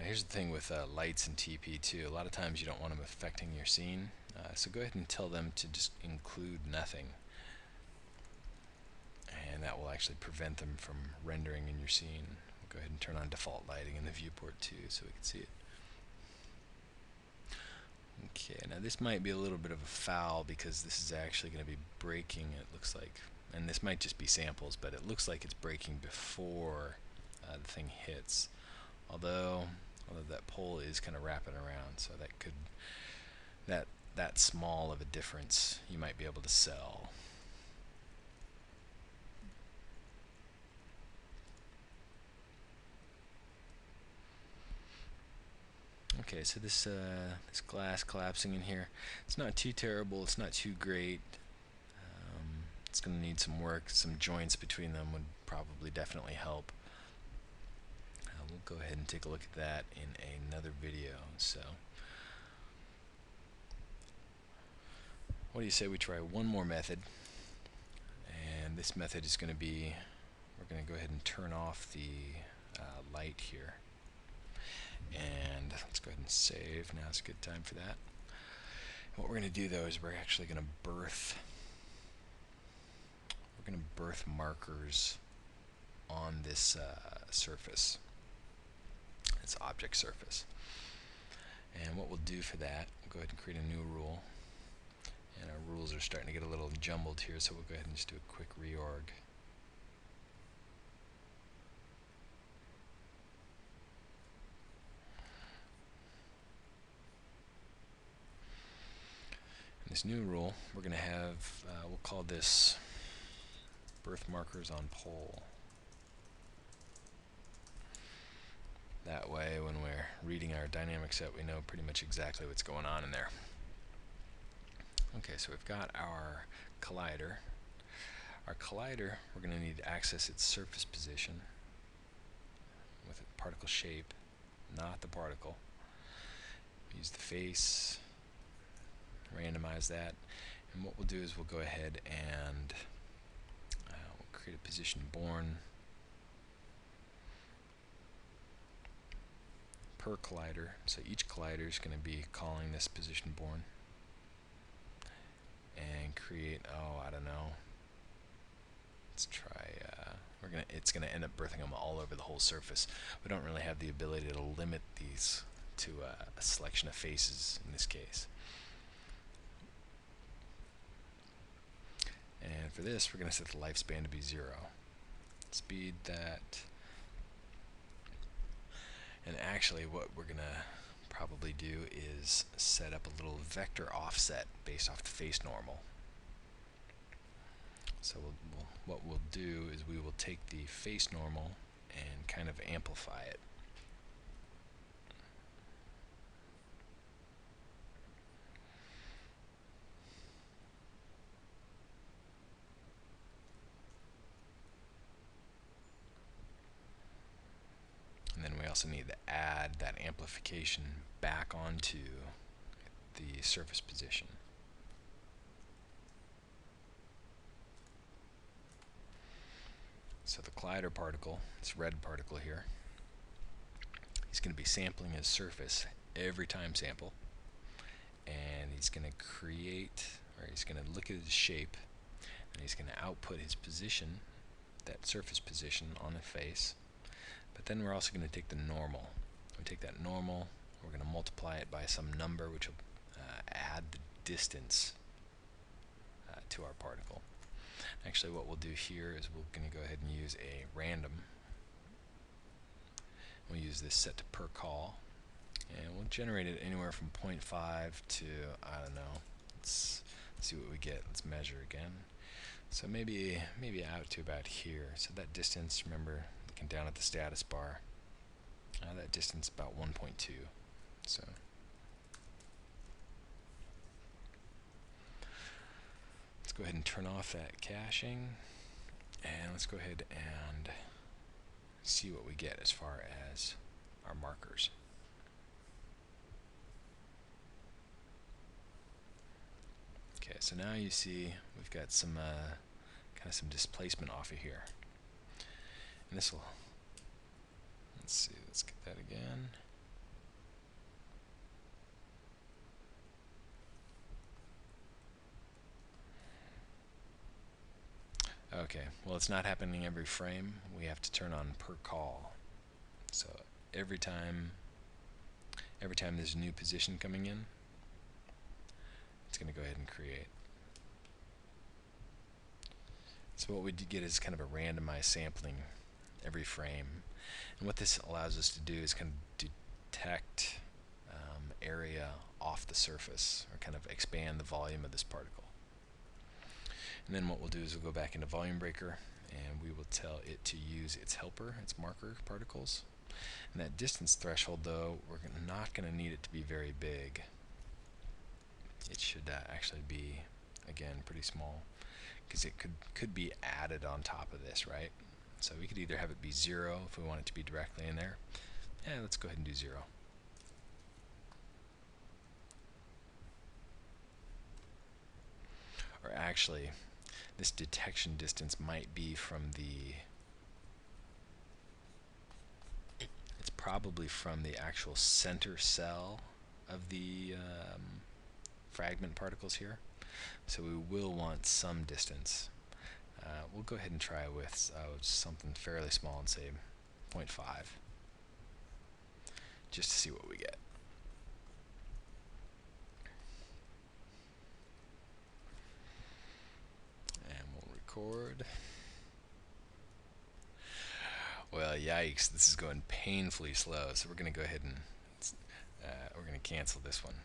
Here's the thing with lights and TP too. A lot of times you don't want them affecting your scene, so go ahead and tell them to just include nothing, and that will actually prevent them from rendering in your scene. We'll go ahead and turn on default lighting in the viewport too, so we can see it. Okay, now this might be a little bit of a foul because this is actually going to be breaking, it looks like, and this might just be samples, but it looks like it's breaking before the thing hits. Although that pole is kind of wrapping around, so that could, that small of a difference you might be able to sell. Okay, so this glass collapsing in here, it's not too terrible, it's not too great. It's going to need some work. Some joints between them would probably definitely help. We'll go ahead and take a look at that in another video. So, what do you say we try one more method? And this method is going to be, we're going to go ahead and turn off the light here. And let's go ahead and save. Now's a good time for that. And what we're going to do though is we're actually going to birth markers on this surface, this object surface. And what we'll do for that, we'll go ahead and create a new rule. And our rules are starting to get a little jumbled here, so we'll go ahead and just do a quick reorg. In this new rule, we're going to have, we'll call this birth markers on pole. That way, when we're reading our dynamic set, we know pretty much exactly what's going on in there. Okay, so we've got our collider. Our collider, we're going to need to access its surface position with a particle shape, not the particle. Use the face, randomize that, and what we'll do is we'll go ahead and we'll create a position born per collider. So each collider is going to be calling this position born and create, oh, I don't know, let's try, it's going to end up birthing them all over the whole surface. We don't really have the ability to limit these to a selection of faces in this case. And for this, we're going to set the lifespan to be 0. Speed that. And actually what we're going to probably do is set up a little vector offset based off the face normal. So what we'll do is we will take the face normal and kind of amplify it. And then we also need to add that amplification back onto the surface position. So the collider particle, this red particle here, he's going to be sampling his surface every time sample, and he's going to create, or he's going to look at his shape, and he's going to output his position, that surface position on the face. But then we're also going to take the normal. We take that normal, we're going to multiply it by some number which will add the distance to our particle. Actually, what we'll do here is we're going to go ahead and use a random. We'll use this set to per call, and we'll generate it anywhere from 0.5 to, I don't know, let's see what we get. Let's measure again. So maybe out to about here. So that distance, remember, looking down at the status bar, that distance is about 1.2. So let's go ahead and turn off that caching, and let's go ahead and see what we get as far as our markers. Okay, so now you see we've got some kind of some displacement off of here, and this will, let's see, let's get that again. Okay, well, it's not happening every frame. We have to turn on per call. So every time there's a new position coming in, it's going to go ahead and create. So what we get is kind of a randomized sampling every frame. And what this allows us to do is kind of detect area off the surface, or kind of expand the volume of this particle. And then what we'll do is we'll go back into Volume Breaker, and we will tell it to use its helper, its marker particles. And that distance threshold, though, we're not going to need it to be very big. It should actually be, again, pretty small, because it could be added on top of this, right? So we could either have it be 0 if we want it to be directly in there. And let's go ahead and do 0. Or actually, this detection distance might be from the, it's probably from the actual center cell of the fragment particles here. So we will want some distance. We'll go ahead and try with something fairly small and say 0.5, just to see what we get. And we'll record. Well, yikes, this is going painfully slow, so we're going to go ahead and we're going to cancel this one.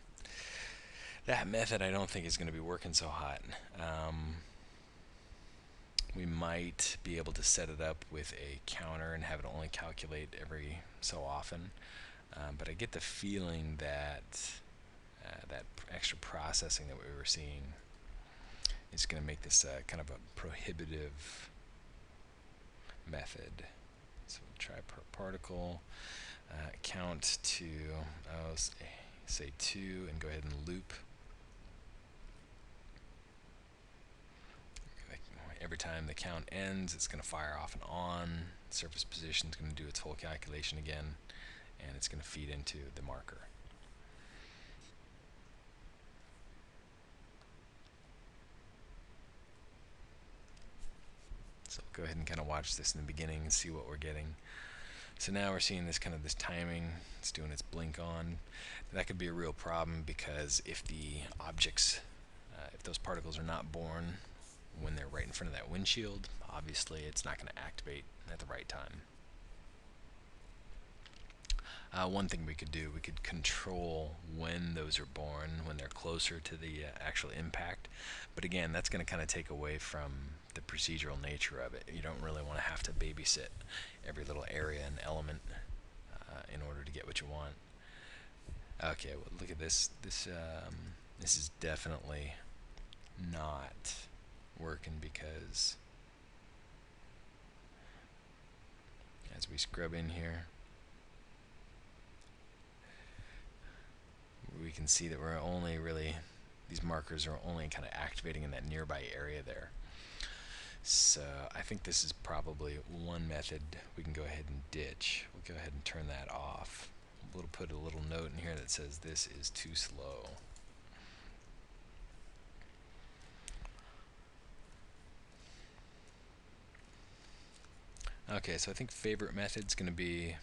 That method I don't think is going to be working so hot. We might be able to set it up with a counter and have it only calculate every so often, but I get the feeling that that extra processing that we were seeing is going to make this kind of a prohibitive method. So we'll try per particle, count to, say 2, and go ahead and loop. Every time the count ends, it's going to fire off and on. Surface position is going to do its whole calculation again, and it's going to feed into the marker. So go ahead and kind of watch this in the beginning and see what we're getting. So now we're seeing this kind of this timing. It's doing its blink on. That could be a real problem, because if the objects, if those particles are not born when they're right in front of that windshield, obviously it's not going to activate at the right time. One thing we could do, we could control when those are born, when they're closer to the actual impact. But again, that's going to kind of take away from the procedural nature of it. You don't really want to have to babysit every little area and element in order to get what you want. Okay, well, look at this. This is definitely not working, because as we scrub in here, we can see that we're only really, these markers are only kind of activating in that nearby area there. So I think this is probably one method we can go ahead and ditch. We'll go ahead and turn that off. We'll put a little note in here that says this is too slow. Okay, so I think favorite method's going to be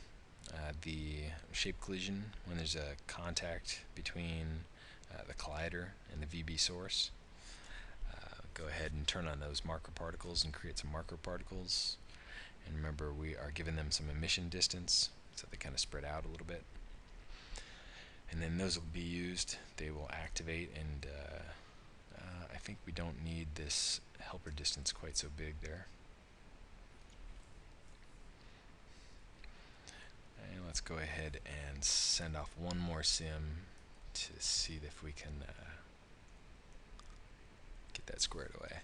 the shape collision when there's a contact between the collider and the VB source. Go ahead and turn on those marker particles and create some marker particles. And remember, we are giving them some emission distance, so they kind of spread out a little bit. And then those will be used. They will activate, and I think we don't need this helper distance quite so big there. And let's go ahead and send off one more sim to see if we can get that squared away.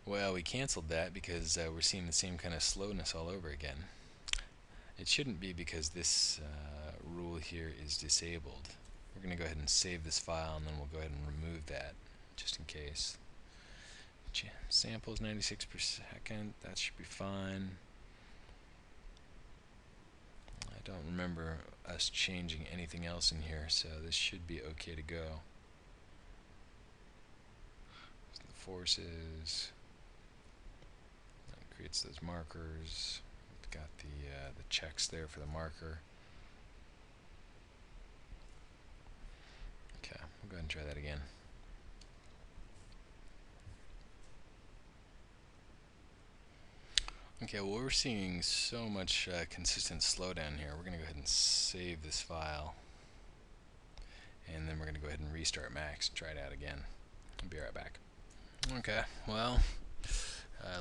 Well, we canceled that because we're seeing the same kind of slowness all over again. It shouldn't be, because this rule here is disabled. We're going to go ahead and save this file, and then we'll go ahead and remove that just in case. Samples 96 per second, that should be fine. I don't remember us changing anything else in here, so this should be okay to go. So the forces, that creates those markers. We've got the checks there for the marker. Okay, we'll go ahead and try that again. Okay, well, we're seeing so much consistent slowdown here. We're going to go ahead and save this file, and then we're going to go ahead and restart Max and try it out again. I'll be right back. Okay, well,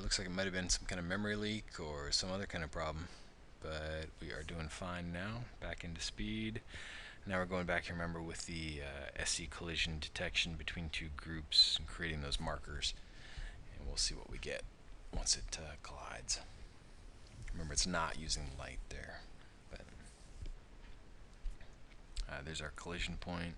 looks like it might have been some kind of memory leak or some other kind of problem, but we are doing fine now. Back into speed. Now we're going back here, remember, with the SC collision detection between two groups and creating those markers, and we'll see what we get once it collides. Remember, it's not using light there, but there's our collision point.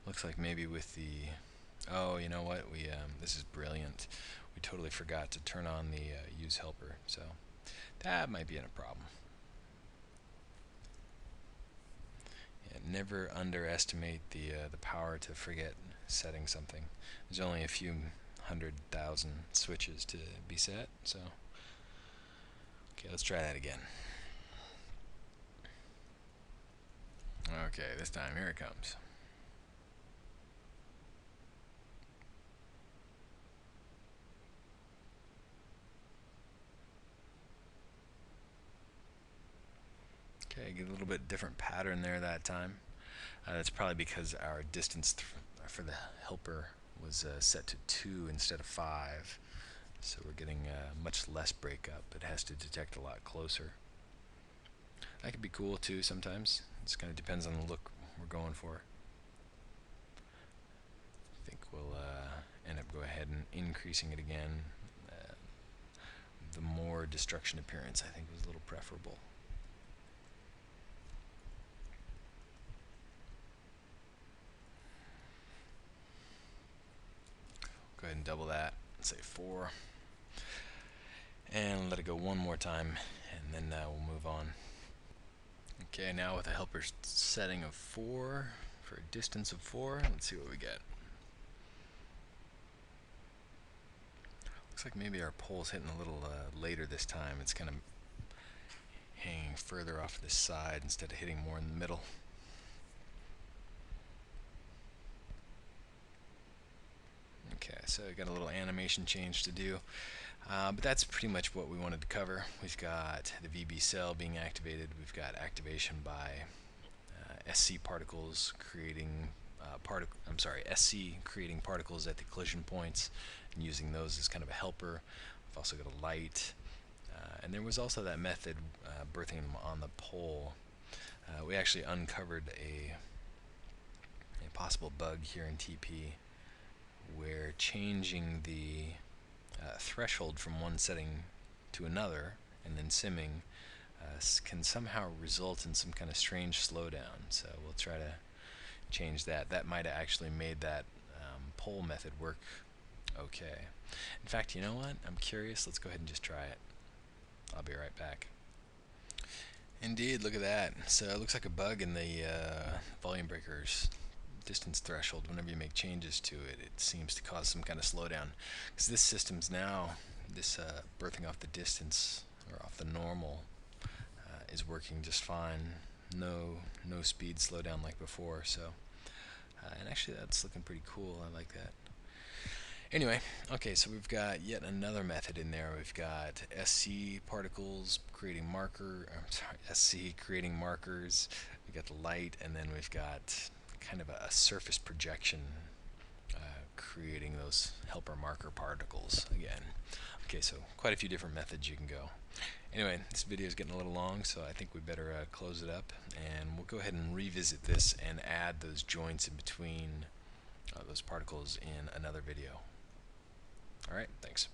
Looks like maybe with the, oh, you know what, we this is brilliant. We totally forgot to turn on the use helper, so that might be a problem. Yeah, never underestimate the power to forget setting something. There's only a few 100,000 switches to be set, so okay, let's try that again. Okay, this time, here it comes. Okay, get a little bit different pattern there that time. That's probably because our distance for the helper was set to 2 instead of 5. So we're getting much less breakup. It has to detect a lot closer. That could be cool too sometimes. It just kind of depends on the look we're going for. I think we'll end up go ahead and increasing it again. The more destruction appearance, I think, was a little preferable. Go ahead and double that, say 4. and let it go one more time, and then we'll move on. Okay, now with a helper setting of 4 for a distance of 4, let's see what we get. Looks like maybe our pole's hitting a little later this time. It's kind of hanging further off this side instead of hitting more in the middle. Okay, so I got a little animation change to do, but that's pretty much what we wanted to cover. We've got the VB cell being activated. We've got activation by SC particles creating SC creating particles at the collision points and using those as kind of a helper. We've also got a light, and there was also that method birthing them on the pole. We actually uncovered a possible bug here in TP where changing the threshold from one setting to another and then simming can somehow result in some kind of strange slowdown. So we'll try to change that. That might have actually made that pole method work okay. In fact, you know what? I'm curious. Let's go ahead and just try it. I'll be right back. Indeed, look at that. So it looks like a bug in the volume breaker's distance threshold. Whenever you make changes to it, it seems to cause some kind of slowdown. Because this system's now, this birthing off the distance or off the normal is working just fine. No speed slowdown like before. So, and actually that's looking pretty cool. I like that. Anyway, okay, so we've got yet another method in there. We've got SC particles creating SC creating markers. We've got the light, and then we've got kind of a surface projection creating those helper marker particles again. Okay, so quite a few different methods you can go. Anyway, this video is getting a little long, so I think we better close it up, and we'll go ahead and revisit this and add those joints in between those particles in another video. Alright, thanks.